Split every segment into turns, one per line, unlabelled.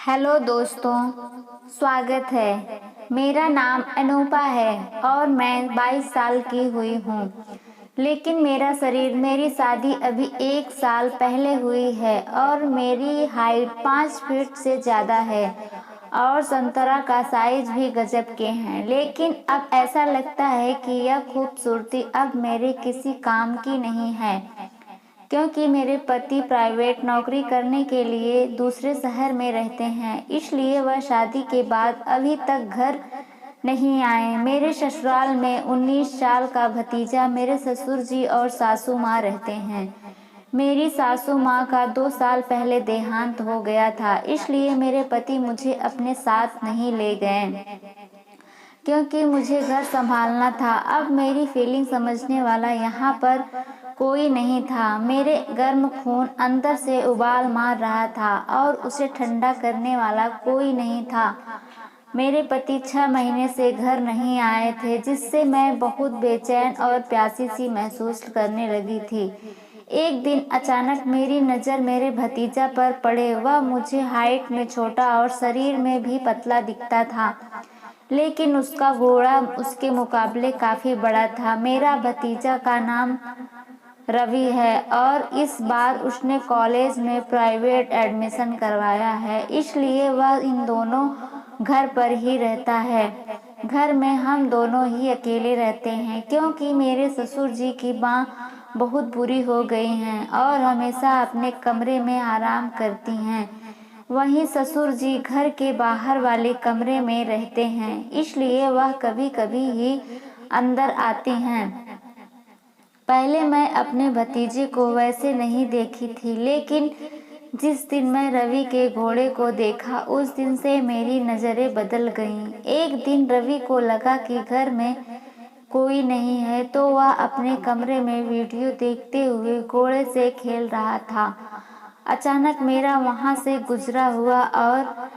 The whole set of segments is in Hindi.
हेलो दोस्तों, स्वागत है। मेरा नाम अनूपा है और मैं 22 साल की हुई हूँ। लेकिन मेरी शादी अभी 1 साल पहले हुई है और मेरी हाइट 5 फीट से ज़्यादा है और संतरा का साइज भी गजब के हैं। लेकिन अब ऐसा लगता है कि यह खूबसूरती अब मेरे किसी काम की नहीं है, क्योंकि मेरे पति प्राइवेट नौकरी करने के लिए दूसरे शहर में रहते हैं। इसलिए वह शादी के बाद अभी तक घर नहीं आए। मेरे ससुराल में 19 साल का भतीजा मेरे ससुर जी और सासू माँ रहते हैं। मेरी सासू माँ का 2 साल पहले देहांत हो गया था, इसलिए मेरे पति मुझे अपने साथ नहीं ले गए, क्योंकि मुझे घर संभालना था। अब मेरी फीलिंग समझने वाला यहाँ पर कोई नहीं था। मेरे गर्म खून अंदर से उबाल मार रहा था और उसे ठंडा करने वाला कोई नहीं था। मेरे पति 6 महीने से घर नहीं आए थे, जिससे मैं बहुत बेचैन और प्यासी सी महसूस करने लगी थी। एक दिन अचानक मेरी नज़र मेरे भतीजा पर पड़े। वह मुझे हाइट में छोटा और शरीर में भी पतला दिखता था, लेकिन उसका घोड़ा उसके मुकाबले काफ़ी बड़ा था। मेरा भतीजा का नाम रवि है और इस बार उसने कॉलेज में प्राइवेट एडमिशन करवाया है, इसलिए वह इन दोनों घर पर ही रहता है। घर में हम दोनों ही अकेले रहते हैं, क्योंकि मेरे ससुर जी की माँ बहुत बुरी हो गई हैं और हमेशा अपने कमरे में आराम करती हैं। वहीं ससुर जी घर के बाहर वाले कमरे में रहते हैं, इसलिए वह कभी कभी ही अंदर आती हैं। पहले मैं अपने भतीजे को वैसे नहीं देखी थी, लेकिन जिस दिन मैं रवि के घोड़े को देखा उस दिन से मेरी नज़रें बदल गईं। एक दिन रवि को लगा कि घर में कोई नहीं है, तो वह अपने कमरे में वीडियो देखते हुए घोड़े से खेल रहा था। अचानक मेरा वहां से गुजरा हुआ और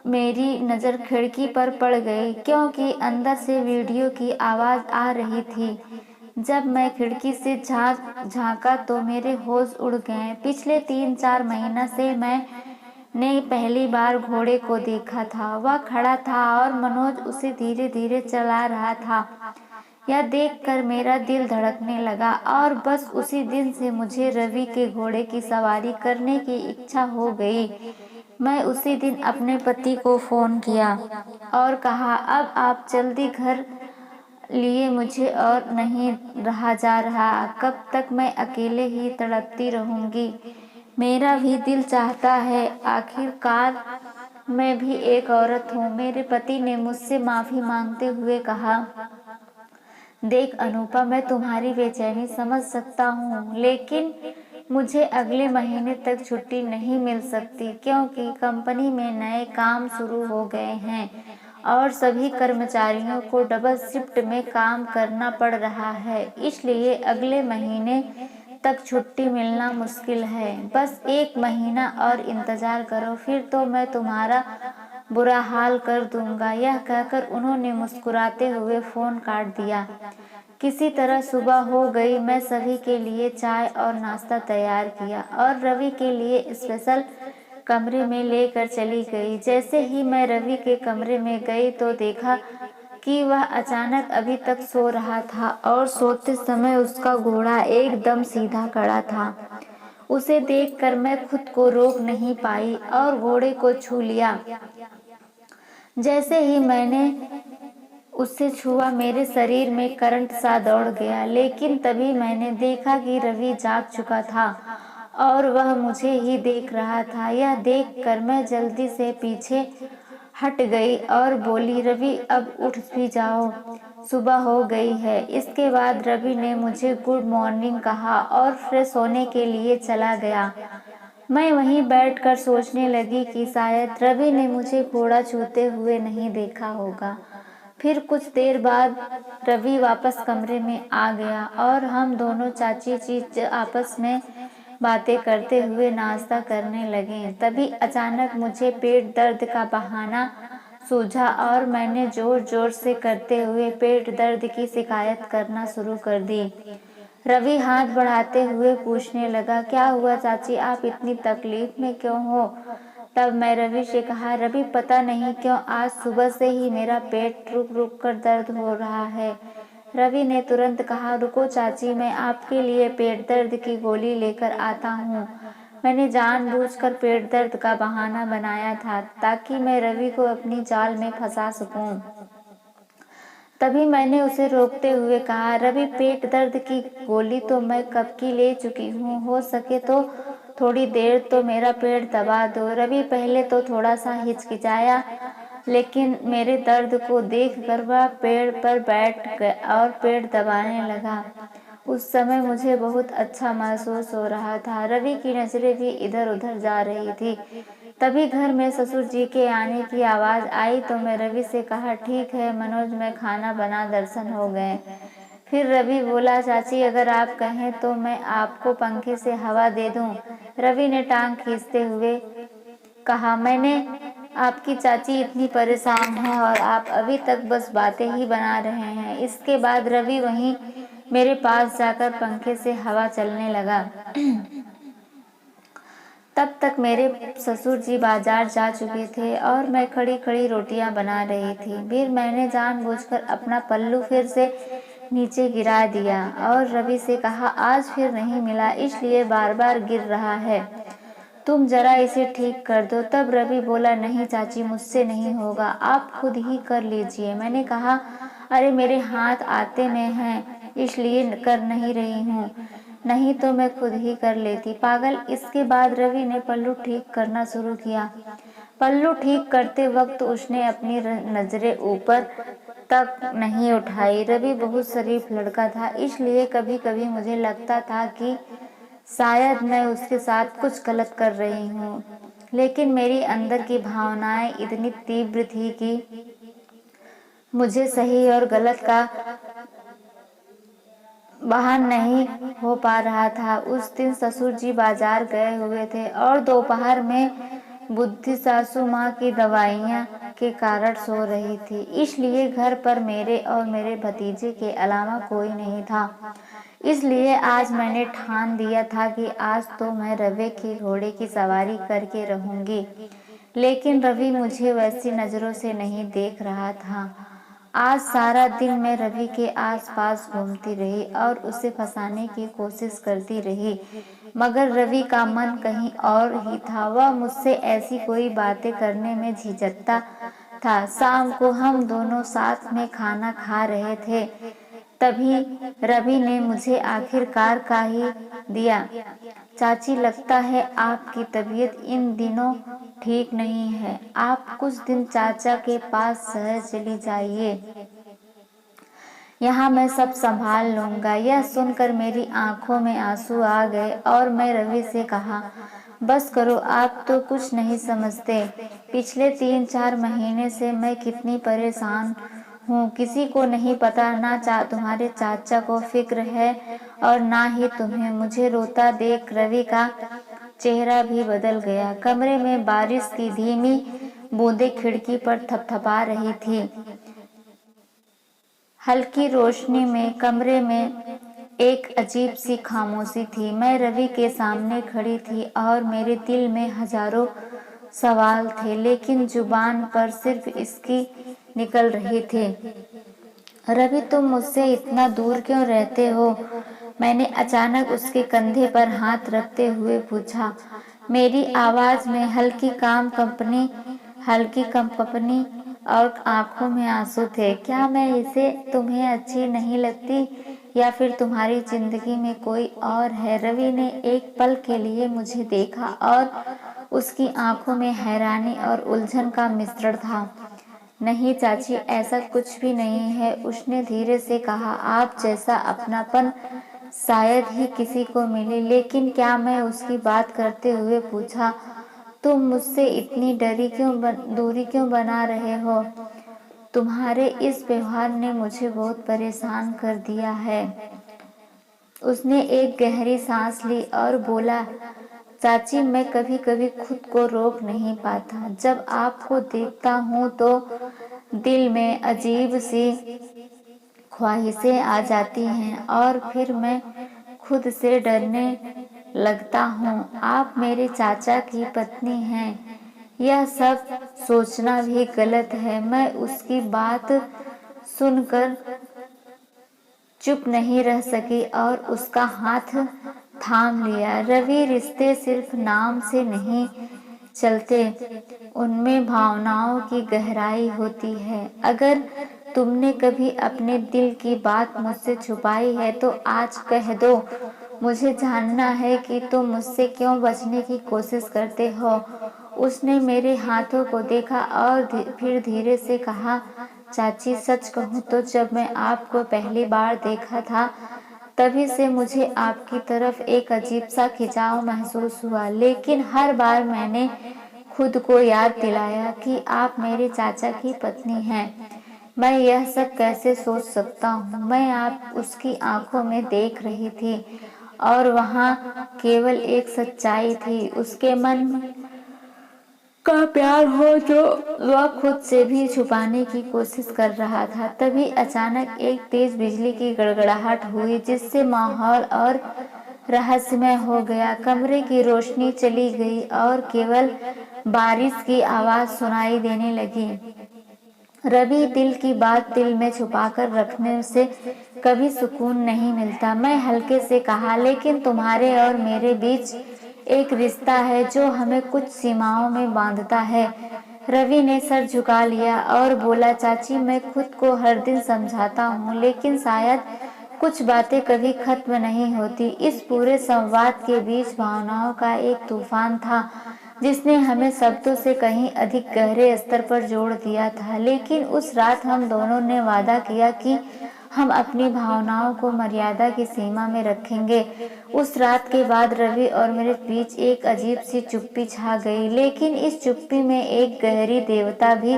मेरी नज़र खिड़की पर पड़ गई, क्योंकि अंदर से वीडियो की आवाज़ आ रही थी। जब मैं खिड़की से झांका तो मेरे होश उड़ गए। पिछले 3-4 महीना से मैंने पहली बार घोड़े को देखा था। वह खड़ा था और मनोज उसे धीरे धीरे चला रहा था। यह देखकर मेरा दिल धड़कने लगा और बस उसी दिन से मुझे रवि के घोड़े की सवारी करने की इच्छा हो गई। मैं उसी दिन अपने पति को फ़ोन किया और कहा, अब आप जल्दी घर लिए मुझे और नहीं रहा जा रहा। कब तक मैं अकेले ही तड़पती रहूंगी। मेरा भी दिल चाहता है, आखिरकार मैं भी एक औरत हूँ। मेरे पति ने मुझसे माफ़ी मांगते हुए कहा, देख अनूपा, मैं तुम्हारी बेचैनी समझ सकता हूँ, लेकिन मुझे अगले महीने तक छुट्टी नहीं मिल सकती, क्योंकि कंपनी में नए काम शुरू हो गए हैं और सभी कर्मचारियों को डबल शिफ्ट में काम करना पड़ रहा है। इसलिए अगले महीने तक छुट्टी मिलना मुश्किल है। बस 1 महीना और इंतज़ार करो, फिर तो मैं तुम्हारा बुरा हाल कर दूंगा। यह कहकर उन्होंने मुस्कुराते हुए फ़ोन काट दिया। किसी तरह सुबह हो गई। मैं सभी के लिए चाय और नाश्ता तैयार किया और रवि के लिए स्पेशल कमरे में लेकर चली गई। जैसे ही मैं रवि के कमरे में गई तो देखा कि वह अचानक अभी तक सो रहा था और सोते समय उसका घोड़ा एकदम सीधा खड़ा था। उसे देखकर मैं खुद को रोक नहीं पाई और घोड़े को छू लिया। जैसे ही मैंने उससे छुआ, मेरे शरीर में करंट सा दौड़ गया। लेकिन तभी मैंने देखा कि रवि जाग चुका था और वह मुझे ही देख रहा था। यह देखकर मैं जल्दी से पीछे हट गई और बोली, रवि अब उठ भी जाओ, सुबह हो गई है। इसके बाद रवि ने मुझे गुड मॉर्निंग कहा और फ्रेश होने के लिए चला गया। मैं वहीं बैठकर सोचने लगी कि शायद रवि ने मुझे घोड़ा छूते हुए नहीं देखा होगा। फिर कुछ देर बाद रवि वापस कमरे में आ गया और हम दोनों चाची जी आपस में बातें करते हुए नाश्ता करने लगे। तभी अचानक मुझे पेट दर्द का बहाना सूझा और मैंने जोर जोर से करते हुए पेट दर्द की शिकायत करना शुरू कर दी। रवि हाथ बढ़ाते हुए पूछने लगा, क्या हुआ चाची, आप इतनी तकलीफ में क्यों हो? तब मैं रवि से कहा, रवि पता नहीं क्यों आज सुबह से ही मेरा पेट रुक रुक कर दर्द हो रहा है। रवि ने तुरंत कहा, रुको चाची, मैं आपके लिए पेट दर्द की गोली लेकर आता हूँ। मैंने जानबूझकर पेट दर्द का बहाना बनाया था ताकि मैं रवि को अपनी जाल में फंसा सकूं। तभी मैंने उसे रोकते हुए कहा, रवि पेट दर्द की गोली तो मैं कब की ले चुकी हूँ, हो सके तो थोड़ी देर तो मेरा पेट दबा दो। रवि पहले तो थोड़ा सा हिचकिचाया, लेकिन मेरे दर्द को देखकर वह पेड़ पर बैठ गया और पेट दबाने लगा। उस समय मुझे बहुत अच्छा महसूस हो रहा था। रवि की नजरें भी इधर उधर जा रही थी। तभी घर में ससुर जी के आने की आवाज आई तो मैं रवि से कहा, ठीक है मनोज, मैं खाना बना दर्शन हो गए। फिर रवि बोला, चाची अगर आप कहें तो मैं आपको पंखे से हवा दे दूं। रवि ने टांग खींचते हुए कहा, मैंने आपकी चाची इतनी परेशान है और आप अभी तक बस बातें ही बना रहे हैं। इसके बाद रवि वहीं मेरे पास जाकर पंखे से हवा चलने लगा। तब तक मेरे ससुर जी बाजार जा चुके थे और मैं खड़ी खड़ी रोटियां बना रही थी। फिर मैंने जानबूझकर अपना पल्लू फिर से नीचे गिरा दिया और रवि से कहा, आज फिर नहीं मिला, इसलिए बार बार गिर रहा है, तुम जरा इसे ठीक कर दो। तब रवि बोला, नहीं चाची, मुझसे नहीं होगा, आप खुद ही कर लीजिए। मैंने कहा, अरे मेरे हाथ आते में हैं इसलिए कर नहीं रही हूँ, नहीं तो मैं खुद ही कर लेती, पागल। इसके बाद रवि ने पल्लू ठीक करना शुरू किया। पल्लू ठीक करते वक्त उसने अपनी नजरें ऊपर तक नहीं उठाई। रवि बहुत शरीफ लड़का था, इसलिए कभी कभी मुझे लगता था कि शायद मैं उसके साथ कुछ गलत कर रही हूँ, लेकिन मेरी अंदर की भावनाएं इतनी तीव्र थी कि मुझे सही और गलत का बहन नहीं हो पा रहा था। उस दिन ससुर जी बाजार गए हुए थे और दोपहर में बुद्धि सासू माँ की दवाइयाँ के कारण सो रही थी, इसलिए घर पर मेरे और मेरे भतीजे के अलावा कोई नहीं था। इसलिए आज मैंने ठान दिया था कि आज तो मैं रवि की घोड़े की सवारी करके रहूंगी। लेकिन रवि मुझे वैसी नजरों से नहीं देख रहा था। आज सारा दिन मैं रवि के आसपास घूमती रही और उसे फंसाने की कोशिश करती रही, मगर रवि का मन कहीं और ही था। वह मुझसे ऐसी कोई बातें करने में झिझकता था। शाम को हम दोनों साथ में खाना खा रहे थे, तभी रवि ने मुझे आखिरकार कह ही दिया, चाची लगता है आपकी तबीयत इन दिनों ठीक नहीं है, आप कुछ दिन चाचा के पास शहर चली जाइए, यहाँ मैं सब संभाल लूंगा। यह सुनकर मेरी आंखों में आंसू आ गए और मैं रवि से कहा, बस करो, आप तो कुछ नहीं समझते। पिछले 3-4 महीने से मैं कितनी परेशान हूँ, किसी को नहीं पता, ना तुम्हारे चाचा को फिक्र है और ना ही तुम्हें। मुझे रोता देख रवि का चेहरा भी बदल गया। कमरे में बारिश की धीमी बूंदें खिड़की पर थपथपा रही थी। हल्की रोशनी में कमरे में एक अजीब सी खामोशी थी। मैं रवि के सामने खड़ी थी और मेरे दिल में हजारों सवाल थे, लेकिन जुबान पर सिर्फ इसकी निकल रही थे, रवि तुम मुझसे इतना दूर क्यों रहते हो? मैंने अचानक उसके कंधे पर हाथ रखते हुए पूछा। मेरी आवाज में हल्की कंपनी और आंखों में आंसू थे। क्या मैं इसे तुम्हें अच्छी नहीं लगती या फिर तुम्हारी जिंदगी में कोई और है? रवि ने एक पल के लिए मुझे देखा और उसकी आंखों में हैरानी और उलझन का मिश्रण था। नहीं चाची, ऐसा कुछ भी नहीं है, उसने धीरे से कहा। आप जैसा अपनापन शायद ही किसी को मिले। लेकिन क्या? मैं उसकी बात करते हुए पूछा। तुम मुझसे इतनी दूरी क्यों बना रहे हो? तुम्हारे इस व्यवहार ने मुझे बहुत परेशान कर दिया है। उसने एक गहरी सांस ली और बोला, चाची मैं कभी कभी खुद को रोक नहीं पाता। जब आपको देखता हूँ तो दिल में अजीब सी ख्वाहिशें आ जाती हैं और फिर मैं खुद से डरने लगता हूँ। आप मेरे चाचा की पत्नी हैं, यह सब सोचना भी गलत है। मैं उसकी बात सुनकर चुप नहीं रह सकी और उसका हाथ थाम लिया। रवि, रिश्ते सिर्फ नाम से नहीं चलते, उनमें भावनाओं की गहराई होती है। अगर तुमने कभी अपने दिल की बात मुझसे छुपाई है तो आज कह दो। मुझे जानना है कि तुम मुझसे क्यों बचने की कोशिश करते हो। उसने मेरे हाथों को देखा और फिर धीरे से कहा, चाची, सच कहूँ तो जब मैं आपको पहली बार देखा था तभी से मुझे आपकी तरफ एक अजीब सा खिंचाव महसूस हुआ। लेकिन हर बार मैंने खुद को याद दिलाया कि आप मेरे चाचा की पत्नी हैं। मैं यह सब कैसे सोच सकता हूँ। मैं आप उसकी आंखों में देख रही थी और वहाँ केवल एक सच्चाई थी, उसके मन का प्यार हो जो वह खुद से भी छुपाने की कोशिश कर रहा था। तभी अचानक एक तेज बिजली की गड़गड़ाहट हुई जिससे माहौल और रहस्यमय हो गया। कमरे की रोशनी चली गई और केवल बारिश की आवाज सुनाई देने लगी। रवि, दिल की बात दिल में छुपाकर रखने से कभी सुकून नहीं मिलता। मैं हल्के से कहा, लेकिन तुम्हारे और मेरे बीच एक रिश्ता है जो हमें कुछ सीमाओं में बांधता है। रवि ने सर झुका लिया और बोला, चाची, मैं खुद को हर दिन समझाता हूँ लेकिन शायद कुछ बातें कभी खत्म नहीं होती। इस पूरे संवाद के बीच भावनाओं का एक तूफान था जिसने हमें शब्दों से कहीं अधिक गहरे स्तर पर जोड़ दिया था। लेकिन उस रात हम दोनों ने वादा किया कि हम अपनी भावनाओं को मर्यादा की सीमा में रखेंगे। उस रात के बाद रवि और मेरे बीच एक अजीब सी चुप्पी छा गई, लेकिन इस चुप्पी में एक गहरी देवता भी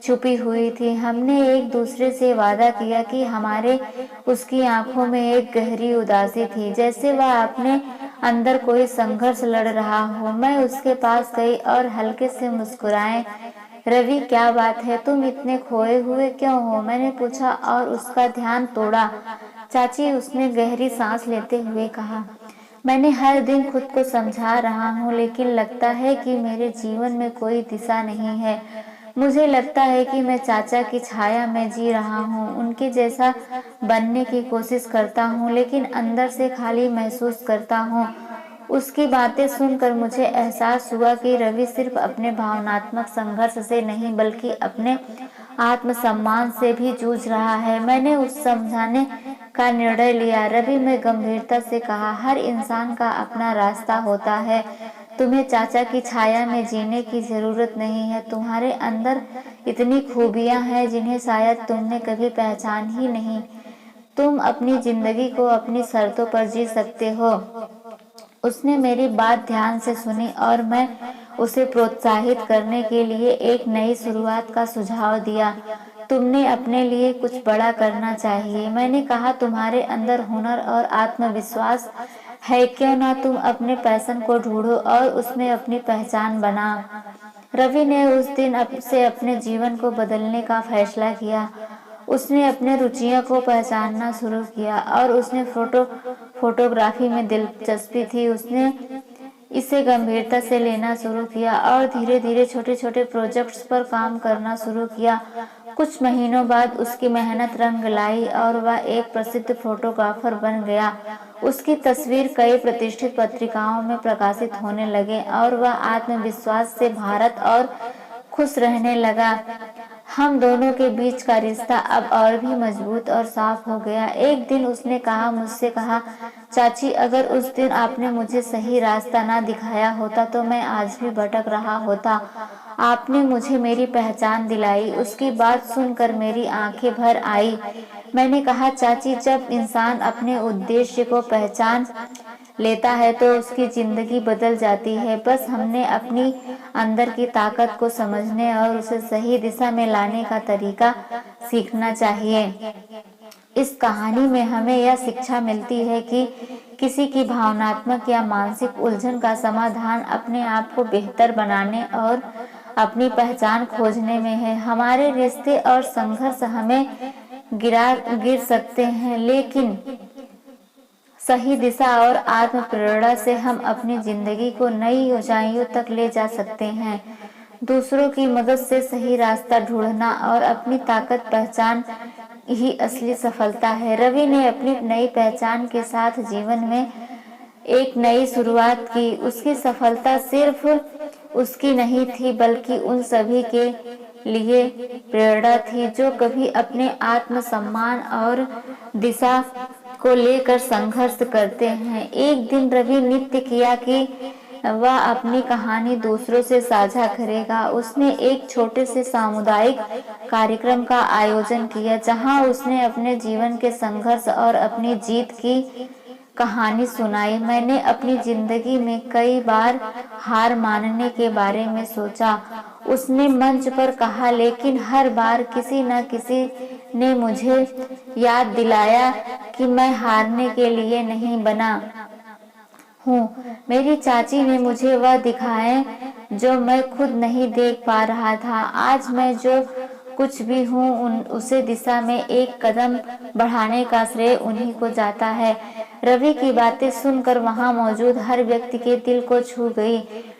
छुपी हुई थी। हमने एक दूसरे से वादा किया कि हमारे उसकी आंखों में एक गहरी उदासी थी, जैसे वह अपने अंदर कोई संघर्ष लड़ रहा हो। मैं उसके पास गई और हल्के से मुस्कुराए, रवि, क्या बात है, तुम इतने खोए हुए क्यों हो? मैंने पूछा और उसका ध्यान तोड़ा। चाची, उसने गहरी सांस लेते हुए कहा, मैंने हर दिन खुद को समझा रहा हूँ लेकिन लगता है कि मेरे जीवन में कोई दिशा नहीं है। मुझे लगता है कि मैं चाचा की छाया में जी रहा हूँ, उनके जैसा बनने की कोशिश करता हूँ लेकिन अंदर से खाली महसूस करता हूँ। उसकी बातें सुनकर मुझे एहसास हुआ कि रवि सिर्फ अपने भावनात्मक संघर्ष से नहीं बल्कि अपने आत्मसम्मान से भी जूझ रहा है। मैंने उस समझाने का निर्णय लिया। रवि, मैं गंभीरता से कहा, हर इंसान का अपना रास्ता होता है। तुम्हें चाचा की छाया में जीने की जरूरत नहीं है। तुम्हारे अंदर इतनी खूबियां हैं जिन्हें शायद तुमने कभी पहचान ही नहीं। तुम अपनी जिंदगी को अपनी शर्तों पर जी सकते हो। उसने मेरी बात ध्यान से सुनी और मैं उसे प्रोत्साहित करने के लिए एक नई शुरुआत का सुझाव दिया। तुमने अपने लिए कुछ बड़ा करना चाहिए। मैंने कहा, तुम्हारे अंदर हुनर और आत्मविश्वास है, क्यों ना तुम अपने पैशन को ढूंढो और उसमें अपनी पहचान बना। रवि ने उस दिन से अपने जीवन को बदलने का फैसला किया। उसने अपने रुचियों को पहचानना शुरू किया और उसने फोटोग्राफी में दिलचस्पी थी। उसने इसे गंभीरता से लेना शुरू किया और धीरे धीरे छोटे छोटे प्रोजेक्ट्स पर काम करना शुरू किया। कुछ महीनों बाद उसकी मेहनत रंग लाई और वह एक प्रसिद्ध फोटोग्राफर बन गया। उसकी तस्वीर कई प्रतिष्ठित पत्रिकाओं में प्रकाशित होने लगे और वह आत्मविश्वास से भारत और खुश रहने लगा। हम दोनों के बीच का रिश्ता अब और भी मजबूत और साफ हो गया। एक दिन उसने मुझसे कहा, चाची, अगर उस दिन आपने मुझे सही रास्ता ना दिखाया होता तो मैं आज भी भटक रहा होता। आपने मुझे मेरी पहचान दिलाई। उसकी बात सुनकर मेरी आंखें भर आई। मैंने कहा, चाची, जब इंसान अपने उद्देश्य को पहचान लेता है तो उसकी जिंदगी बदल जाती है। बस हमने अपनी अंदर की ताकत को समझने और उसे सही दिशा में लाने का तरीका सीखना चाहिए। इस कहानी में हमें यह शिक्षा मिलती है कि किसी की भावनात्मक या मानसिक उलझन का समाधान अपने आप को बेहतर बनाने और अपनी पहचान खोजने में है। हमारे रिश्ते और संघर्ष हमें गिर सकते हैं, लेकिन सही दिशा और आत्म प्रेरणा से हम अपनी जिंदगी को नई ऊंचाइयों तक ले जा सकते हैं। दूसरों की मदद से सही रास्ता ढूंढना और अपनी ताकत पहचान ही असली सफलता है। रवि ने अपनी नई पहचान के साथ जीवन में एक नई शुरुआत की। उसकी सफलता सिर्फ उसकी नहीं थी बल्कि उन सभी के लिए प्रेरणा थी जो कभी अपने आत्मसम्मान और दिशा को लेकर संघर्ष करते हैं। एक दिन रवि नित्य किया कि वह अपनी कहानी दूसरों से साझा करेगा। उसने एक छोटे से सामुदायिक कार्यक्रम का आयोजन किया जहां उसने अपने जीवन के संघर्ष और अपनी जीत की कहानी सुनाई। मैंने अपनी जिंदगी में कई बार हार मानने के बारे में सोचा, उसने मंच पर कहा, लेकिन हर बार किसी न किसी ने मुझे याद दिलाया कि मैं हारने के लिए नहीं बना हूँ। मेरी चाची ने मुझे वह दिखाए जो मैं खुद नहीं देख पा रहा था। आज मैं जो कुछ भी हूँ उसे दिशा में एक कदम बढ़ाने का श्रेय उन्हीं को जाता है। रवि की बातें सुनकर वहां मौजूद हर व्यक्ति के दिल को छू गई।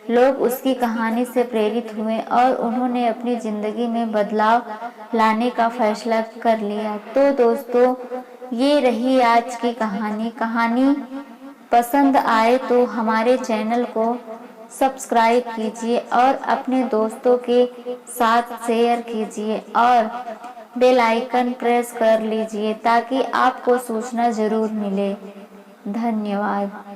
लोग उसकी कहानी से प्रेरित हुए और उन्होंने अपनी जिंदगी में बदलाव लाने का फैसला कर लिया। तो दोस्तों, ये रही आज की कहानी पसंद आए तो हमारे चैनल को सब्सक्राइब कीजिए और अपने दोस्तों के साथ शेयर कीजिए और बेल आइकन प्रेस कर लीजिए ताकि आपको सूचना जरूर मिले। धन्यवाद।